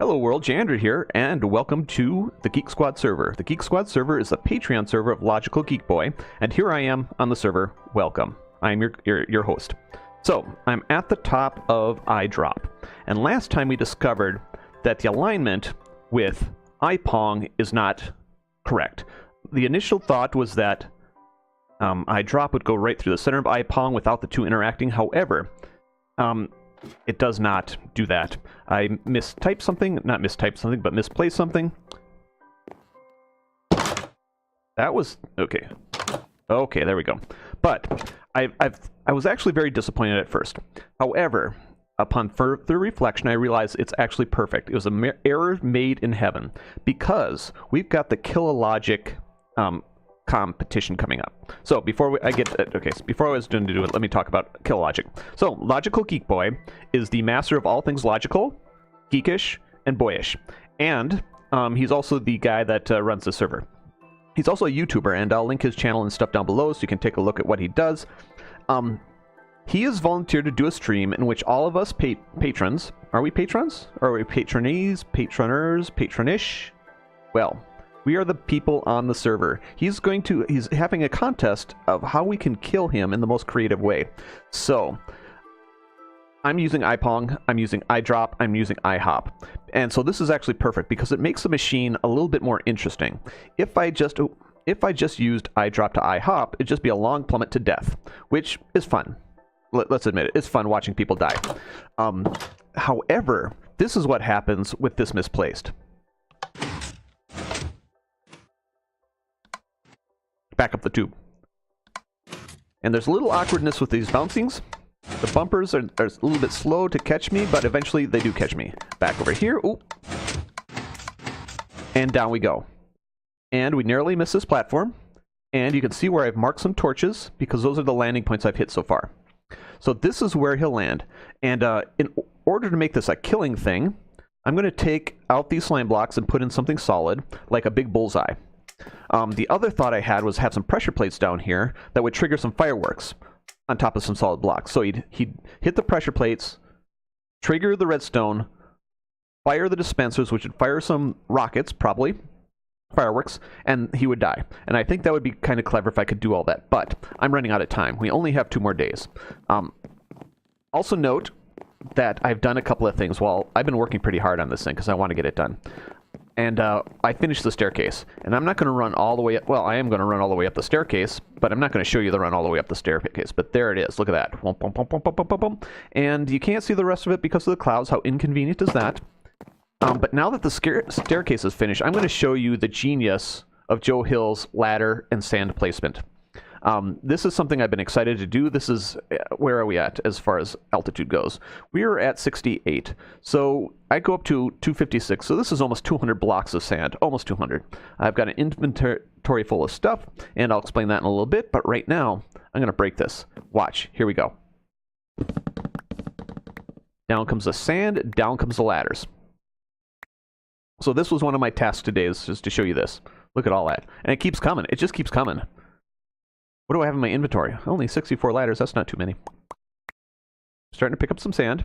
Hello world, Jerander here, and welcome to the GeekSquad server. The GeekSquad server is a Patreon server of LogicalGeekBoy, and here I am on the server. Welcome. I'm your host. So, I'm at the top of iDrop, and last time we discovered that the alignment with iPong is not correct. The initial thought was that iDrop would go right through the center of iPong without the two interacting. However, it does not do that. I mistyped something, not mistyped something, but misplaced something. That was okay. Okay, there we go. But I was actually very disappointed at first. However, upon further reflection, I realized it's actually perfect. It was an error made in heaven because we've got the Logic competition coming up. So before I was going to do it, let me talk about Logic. So LogicalGeekBoy is the master of all things logical, geekish, and boyish, and he's also the guy that runs the server. He's also a YouTuber, and I'll link his channel and stuff down below so you can take a look at what he does. He has volunteered to do a stream in which all of us patrons, are we patrons? Or are we patronees, patroners, patronish? Well, we are the people on the server. He's having a contest of how we can kill him in the most creative way. So, I'm using iPong, I'm using iDrop, I'm using iHop. And so this is actually perfect because it makes the machine a little bit more interesting. If I just used iDrop to iHop, it'd just be a long plummet to death, which is fun. Let's admit it, it's fun watching people die. However, this is what happens with this misplaced. Back up the tube. And there's a little awkwardness with these bouncings. The bumpers are a little bit slow to catch me, but eventually they do catch me. Back over here. Ooh. And down we go. And we narrowly miss this platform. And you can see where I've marked some torches, because those are the landing points I've hit so far. So this is where he'll land. And in order to make this a killing thing, I'm going to take out these slime blocks and put in something solid, like a big bullseye. The other thought I had was have some pressure plates down here that would trigger some fireworks on top of some solid blocks. So he'd hit the pressure plates, trigger the redstone, fire the dispensers, which would fire some rockets, probably, fireworks, and he would die. And I think that would be kind of clever if I could do all that. But I'm running out of time. We only have 2 more days. Also note that I've done a couple of things. Well, I've been working pretty hard on this thing because I want to get it done. And I finished the staircase, and I'm not going to run all the way up. Well, I am going to run all the way up the staircase, but I'm not going to show you the run all the way up the staircase. But there it is. Look at that. And you can't see the rest of it because of the clouds. How inconvenient is that? But now that the staircase is finished, I'm going to show you the genius of Joe Hill's ladder and sand placement. This is something I've been excited to do. This is, where are we at as far as altitude goes? We are at 68. So I go up to 256. So this is almost 200 blocks of sand, almost 200. I've got an inventory full of stuff, and I'll explain that in a little bit. But right now, I'm going to break this. Watch. Here we go. Down comes the sand. Down comes the ladders. So this was one of my tasks today, is just to show you this. Look at all that. And it keeps coming. It just keeps coming. What do I have in my inventory? Only 64 ladders. That's not too many. Starting to pick up some sand.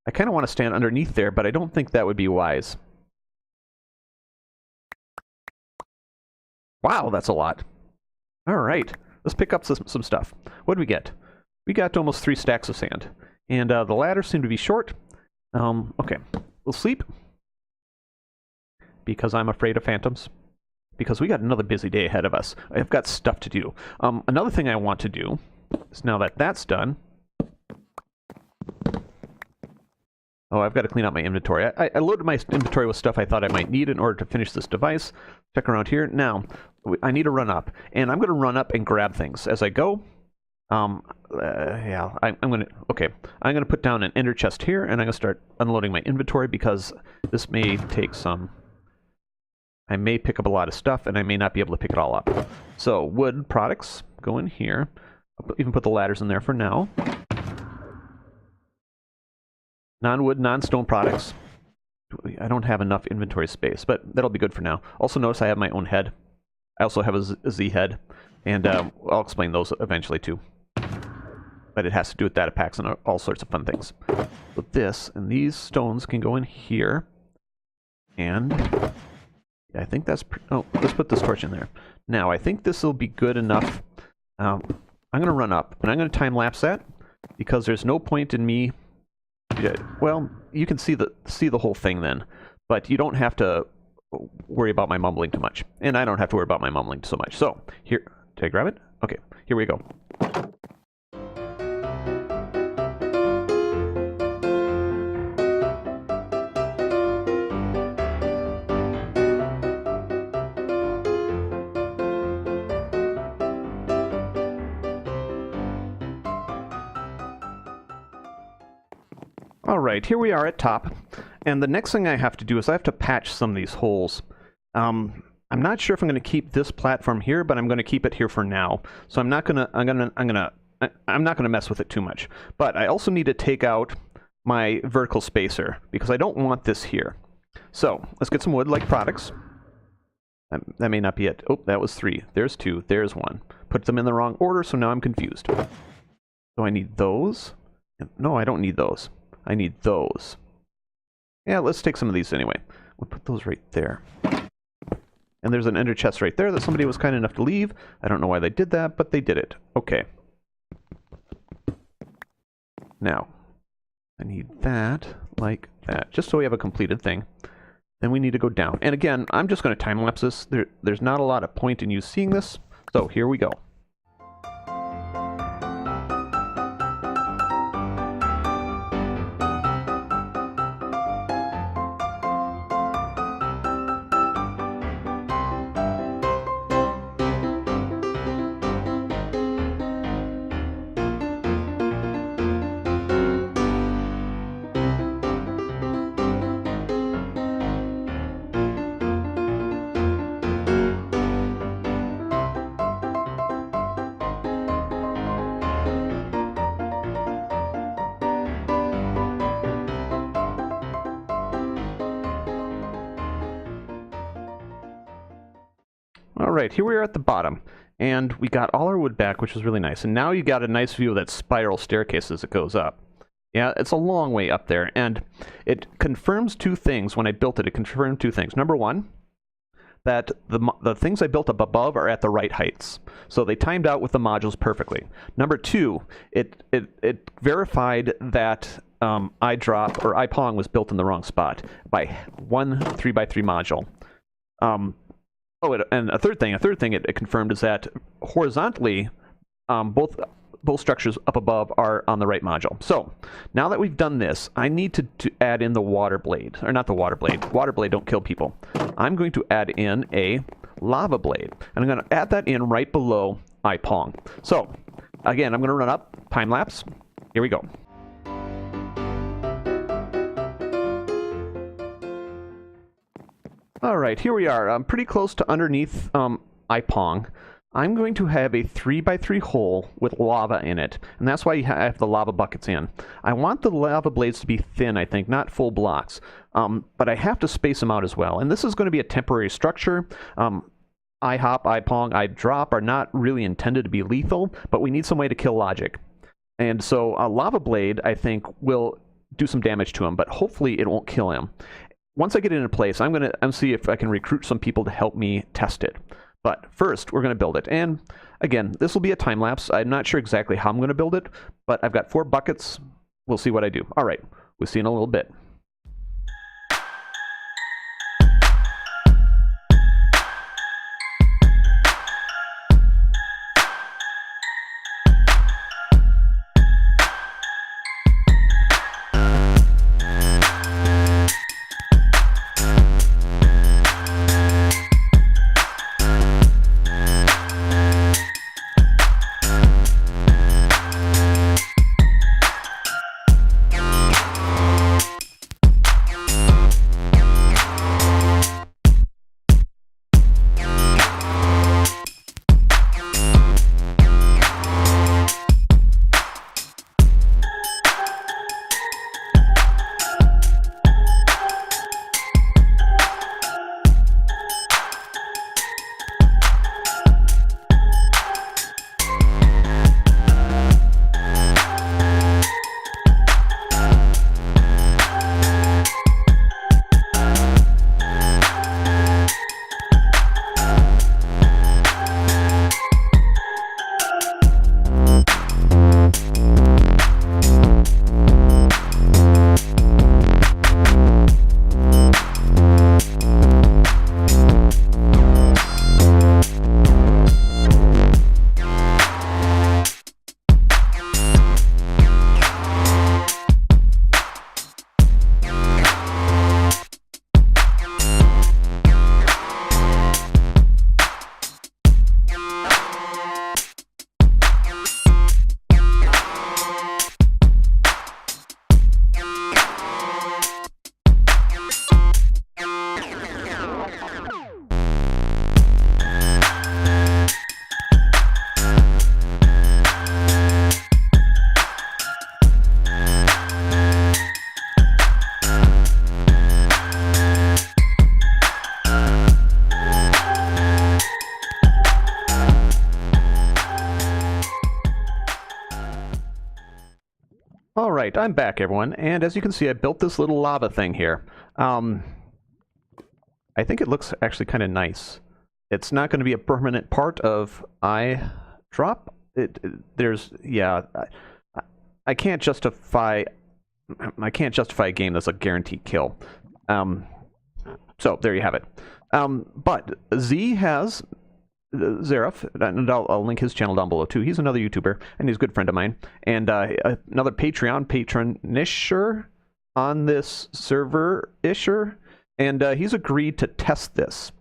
I kind of want to stand underneath there, but I don't think that would be wise. Wow, that's a lot. All right. Let's pick up some stuff. What did we get? We got almost 3 stacks of sand. And the ladders seem to be short. Okay. We'll sleep. Because I'm afraid of phantoms. Because we got another busy day ahead of us. I've got stuff to do. Another thing I want to do is, now that that's done... Oh, I've got to clean out my inventory. I loaded my inventory with stuff I thought I might need in order to finish this device. Check around here. Now, I need to run up. And I'm going to run up and grab things as I go. Yeah, I'm going to... Okay. I'm going to put down an ender chest here, and I'm going to start unloading my inventory because this may take some... I may pick up a lot of stuff, and I may not be able to pick it all up. So, wood products go in here. I'll even put the ladders in there for now. Non-wood, non-stone products. I don't have enough inventory space, but that'll be good for now. Also notice I have my own head. I also have a Z head, and I'll explain those eventually too. But it has to do with data packs and all sorts of fun things. So this and these stones can go in here. And I think that's... oh, let's put this torch in there. Now, I think this will be good enough. I'm going to run up, and I'm going to time-lapse that, because there's no point in me... well, you can see the whole thing then, but you don't have to worry about my mumbling too much. And I don't have to worry about my mumbling so much. So, here... did I grab it? Okay, here we go. Alright, here we are at top, and the next thing I have to do is I have to patch some of these holes. I'm not sure if I'm going to keep this platform here, but I'm going to keep it here for now. So I'm not going to mess with it too much. But I also need to take out my vertical spacer because I don't want this here. So let's get some wood like products. That may not be it. Oh, that was 3. There's 2. There's 1. Put them in the wrong order, so now I'm confused. So I need those. No, I don't need those. I need those. Yeah, let's take some of these anyway. We'll put those right there. And there's an ender chest right there that somebody was kind enough to leave. I don't know why they did that, but they did it. Okay. Now, I need that, like that, just so we have a completed thing. Then we need to go down. And again, I'm just going to time-lapse this. There's not a lot of point in you seeing this. So here we go. Alright, here we are at the bottom, and we got all our wood back, which was really nice. And now you got a nice view of that spiral staircase as it goes up. Yeah, it's a long way up there, and it confirms 2 things. When I built it, it confirmed 2 things. Number 1, that the things I built up above are at the right heights. So they timed out with the modules perfectly. Number 2, it verified that iPong was built in the wrong spot by one 3x3 module. And a third thing it confirmed is that horizontally, both structures up above are on the right module. So now that we've done this, I need to add in the water blade, or not the water blade. Water blade don't kill people. I'm going to add in a lava blade, and I'm going to add that in right below iPong. So again, I'm going to run up, time lapse. Here we go. Alright, here we are. I'm pretty close to underneath iPong. I'm going to have a 3x3 hole with lava in it, and that's why I have the lava buckets in. I want the lava blades to be thin, I think, not full blocks, but I have to space them out as well. And this is going to be a temporary structure. iHop, iPong, iDrop are not really intended to be lethal, but we need some way to kill logic. And so a lava blade, I think, will do some damage to him, but hopefully it won't kill him. Once I get it into place, I'm going to see if I can recruit some people to help me test it. But first, we're going to build it. And again, this will be a time lapse. I'm not sure exactly how I'm going to build it, but I've got 4 buckets. We'll see what I do. All right, we'll see in a little bit. Alright, I'm back, everyone, and as you can see, I built this little lava thing here. I think it looks actually kind of nice. It's not going to be a permanent part of iDrop. I can't justify a game that's a guaranteed kill. So there you have it. But Z has Xerath, and I'll link his channel down below too. He's another YouTuber, and he's a good friend of mine, and another Patreon patronisher on this server-isher, and he's agreed to test this.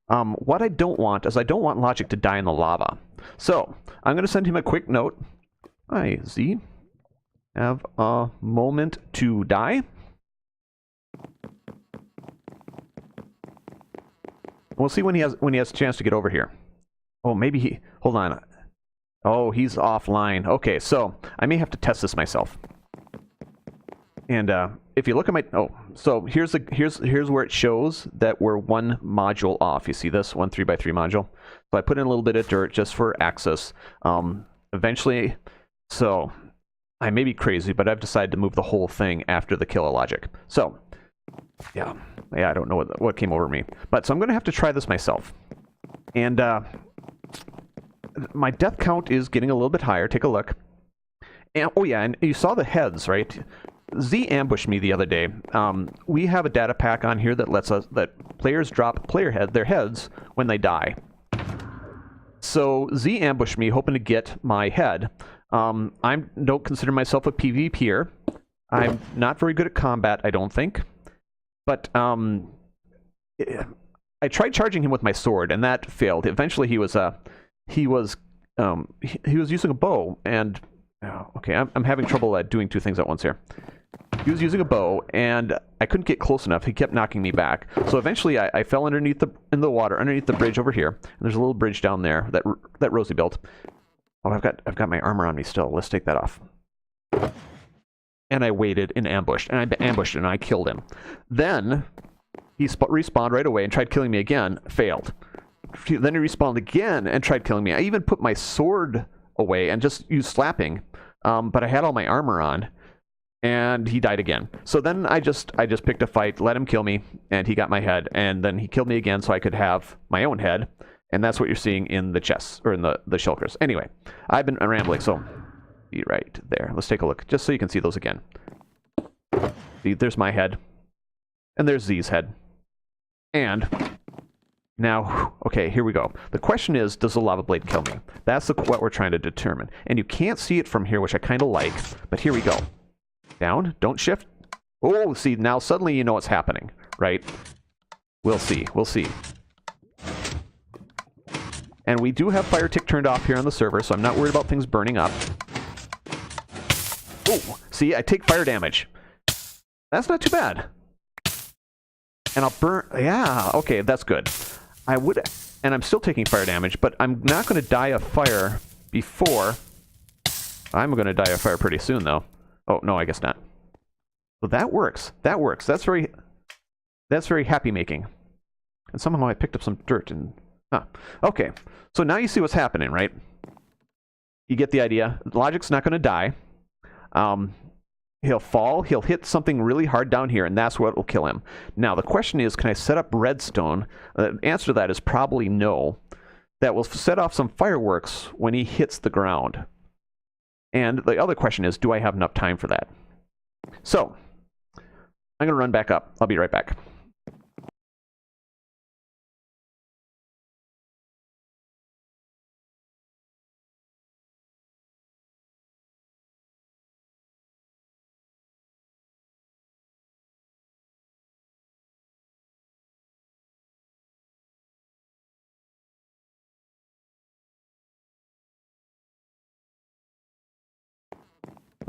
What I don't want is I don't want Logic to die in the lava. So I'm going to send him a quick note. Hi, Z. Have a moment to die. We'll see when he has a chance to get over here. Oh, maybe he... Hold on. Oh, he's offline. Okay, so I may have to test this myself. And if you look at my... Oh, so here's where it shows that we're one module off. You see this? One 3x3 module. So I put in a little bit of dirt just for access. Eventually... So, I may be crazy, but I've decided to move the whole thing after the kill of Logic. So, yeah, I don't know what came over me. But, so I'm going to have to try this myself. And, my death count is getting a little bit higher. Take a look. And, oh yeah, and you saw the heads, right? Z ambushed me the other day. We have a data pack on here that lets us, that players drop their heads when they die. So, Z ambushed me, hoping to get my head. I don't consider myself a PvPer. I'm not very good at combat, I don't think. But, I tried charging him with my sword, and that failed. Eventually, he was using a bow, and... Oh, okay, I'm having trouble doing two things at once here. He was using a bow, and I couldn't get close enough. He kept knocking me back. So eventually, I fell underneath in the water, underneath the bridge over here. And there's a little bridge down there that Rosie built. Oh, I've got my armor on me still. Let's take that off. And I waited and ambushed, and I ambushed, and I killed him. Then he respawned right away and tried killing me again. Failed. Then he respawned again and tried killing me. I even put my sword away and just used slapping, but I had all my armor on, and he died again. So then I just picked a fight, let him kill me, and he got my head, and then he killed me again so I could have my own head. And that's what you're seeing in the chests, or in the shulkers. Anyway, I've been rambling, so be right there. Let's take a look, just so you can see those again. See, there's my head. And there's Z's head. And now, okay, here we go. The question is, does the lava blade kill me? That's what we're trying to determine. And you can't see it from here, which I kind of like, but here we go. Down, don't shift. Oh, see, now suddenly you know what's happening, right? We'll see, we'll see. And we do have fire tick turned off here on the server, so I'm not worried about things burning up. Oh, see, I take fire damage. That's not too bad. And I'll burn... Yeah, okay, that's good. I would... And I'm still taking fire damage, but I'm not going to die of fire before... I'm going to die of fire pretty soon, though. Oh, no, I guess not. Well, that works. That works. That's very happy-making. And somehow I picked up some dirt and... Huh. Okay, so now you see what's happening, right? You get the idea. Logic's not going to die. He'll fall, he'll hit something really hard down here, and that's what will kill him. Now, the question is, can I set up redstone? The answer to that is probably no. That will set off some fireworks when he hits the ground. And the other question is, do I have enough time for that? So, I'm going to run back up. I'll be right back.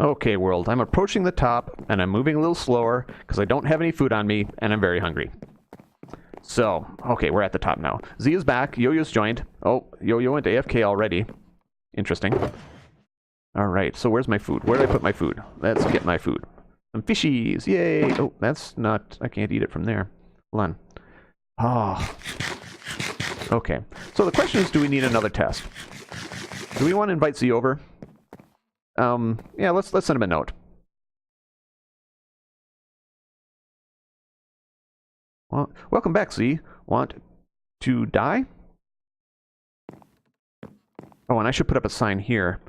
Okay, world, I'm approaching the top, and I'm moving a little slower, because I don't have any food on me, and I'm very hungry. So, okay, we're at the top now. Z is back, Yo-Yo's joined. Oh, Yo-Yo went AFK already. Interesting. Alright, so where's my food? Where did I put my food? Let's get my food. Some fishies, yay! Oh, that's not... I can't eat it from there. Hold on. Ah. Oh. Okay, so the question is, do we need another test? Do we want to invite Z over? Yeah, let's send him a note. Welcome back, Z. Want to die? Oh, and I should put up a sign here.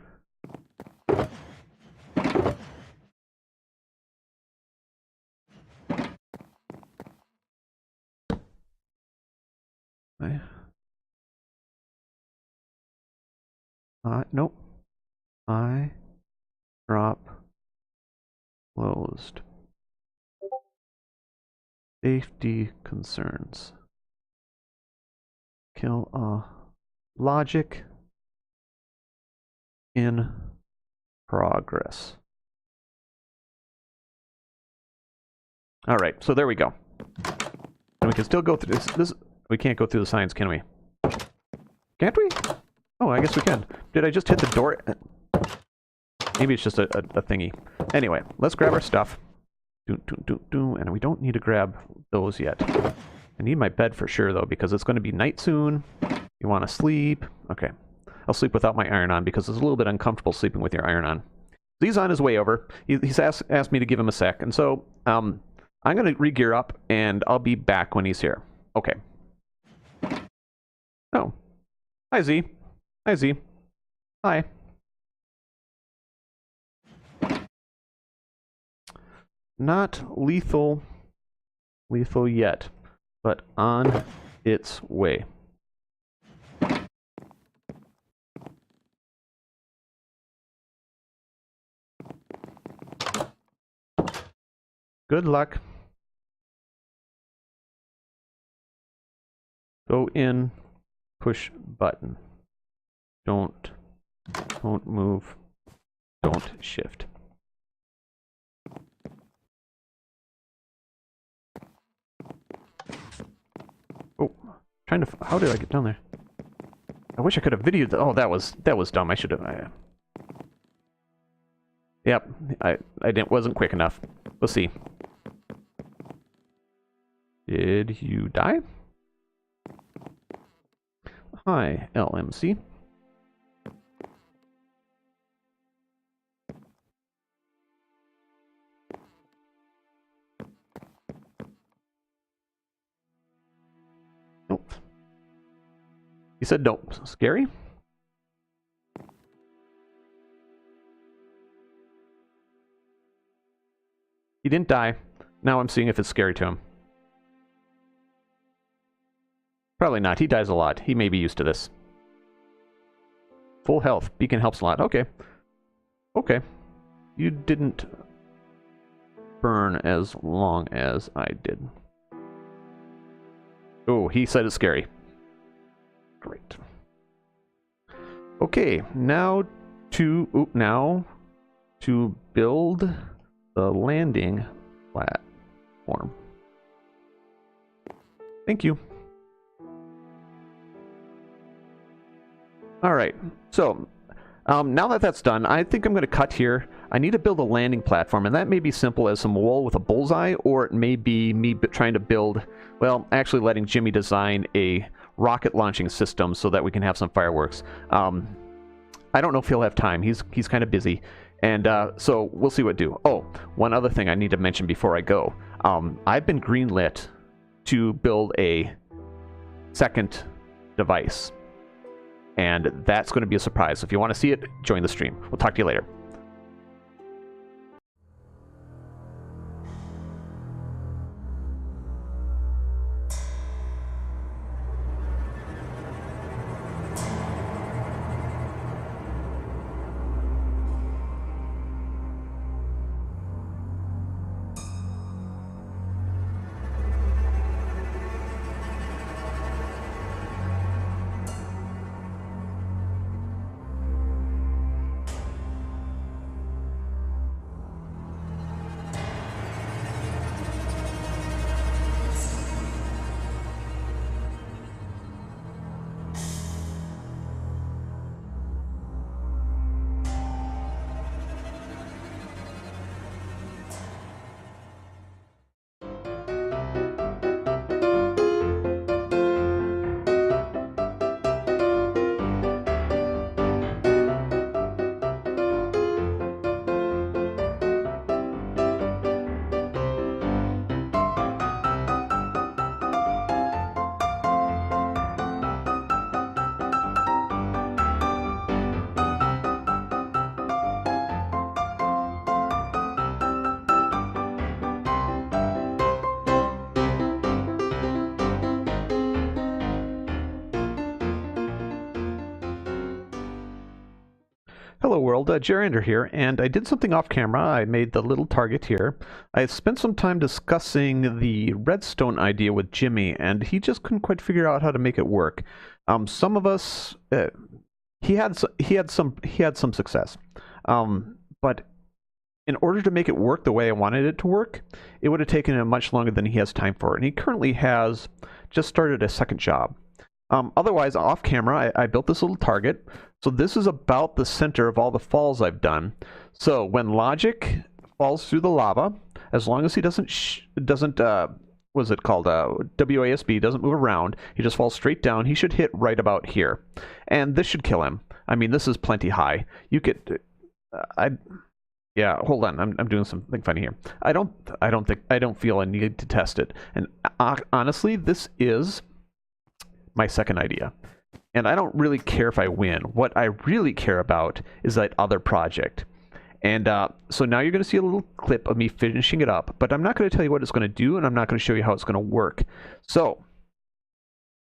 Nope. I drop closed. Safety concerns. Kill logic in progress. All right, so there we go. And we can still go through this. We can't go through the signs, can we? Can't we? Oh, I guess we can. Did I just hit the door? Maybe it's just a thingy. Anyway, let's grab our stuff. And we don't need to grab those yet. I need my bed for sure, though, because it's going to be night soon. You want to sleep? Okay. I'll sleep without my iron on, because it's a little bit uncomfortable sleeping with your iron on. He's on his way over. He's asked me to give him a sec. And so, I'm going to re-gear up, and I'll be back when he's here. Okay. Oh. Hi, Z. Hi, Z. Hi. Not lethal yet, but on its way. Good luck. Go in, push button. Don't move, don't shift. Oh, how did I get down there? I wish I could have videoed oh, that was dumb. I should have. Yep, I wasn't quick enough. We'll see. Did you die? Hi, LMC. Nope. He said nope. Scary? He didn't die. Now I'm seeing if it's scary to him. Probably not. He dies a lot. He may be used to this. Full health. Beacon helps a lot. Okay. Okay. You didn't burn as long as I did. Oh, he said it's scary. Great. Okay, now to build the landing platform. Thank you. All right, so now that that's done, I think I'm going to cut here. I need to build a landing platform, and that may be simple as some wool with a bullseye, or it may be me trying to build, well, actually letting Jimmy design a rocket launching system so that we can have some fireworks. I don't know if he'll have time. He's kind of busy, and so we'll see what to do. Oh, one other thing I need to mention before I go. I've been greenlit to build a second device. And that's going to be a surprise. So if you want to see it, join the stream. We'll talk to you later. Hello world, Jerander here, and I did something off camera. I made the little target here. I spent some time discussing the redstone idea with Jimmy, and he just couldn't quite figure out how to make it work. Some of us, he had some success, but in order to make it work the way I wanted it to work, it would have taken him much longer than he has time for, and he currently has just started a second job. Otherwise, off camera, I built this little target. So this is about the center of all the falls I've done. So when Logic falls through the lava, as long as he doesn't what's it called? WASB, doesn't move around, he just falls straight down, he should hit right about here. And this should kill him. I mean, this is plenty high. You could, yeah, hold on, I'm doing something funny here. I don't feel a need to test it. And honestly, this is my second idea. And I don't really care if I win. What I really care about is that other project. And so now you're going to see a little clip of me finishing it up, but I'm not going to tell you what it's going to do, and I'm not going to show you how it's going to work. So,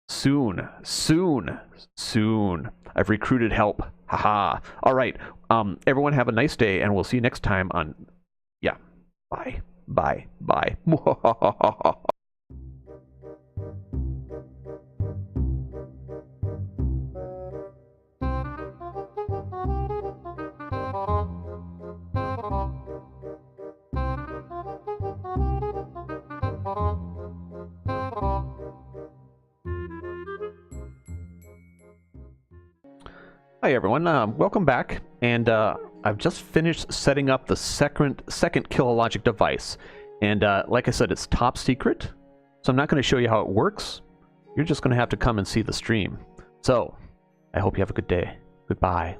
soon, I've recruited help. Haha. All right, everyone have a nice day, and we'll see you next time on, yeah, bye. Hi everyone, welcome back, and I've just finished setting up the second KillaLogic device, and like I said, it's top secret, so I'm not going to show you how it works. You're just going to have to come and see the stream. So, I hope you have a good day. Goodbye.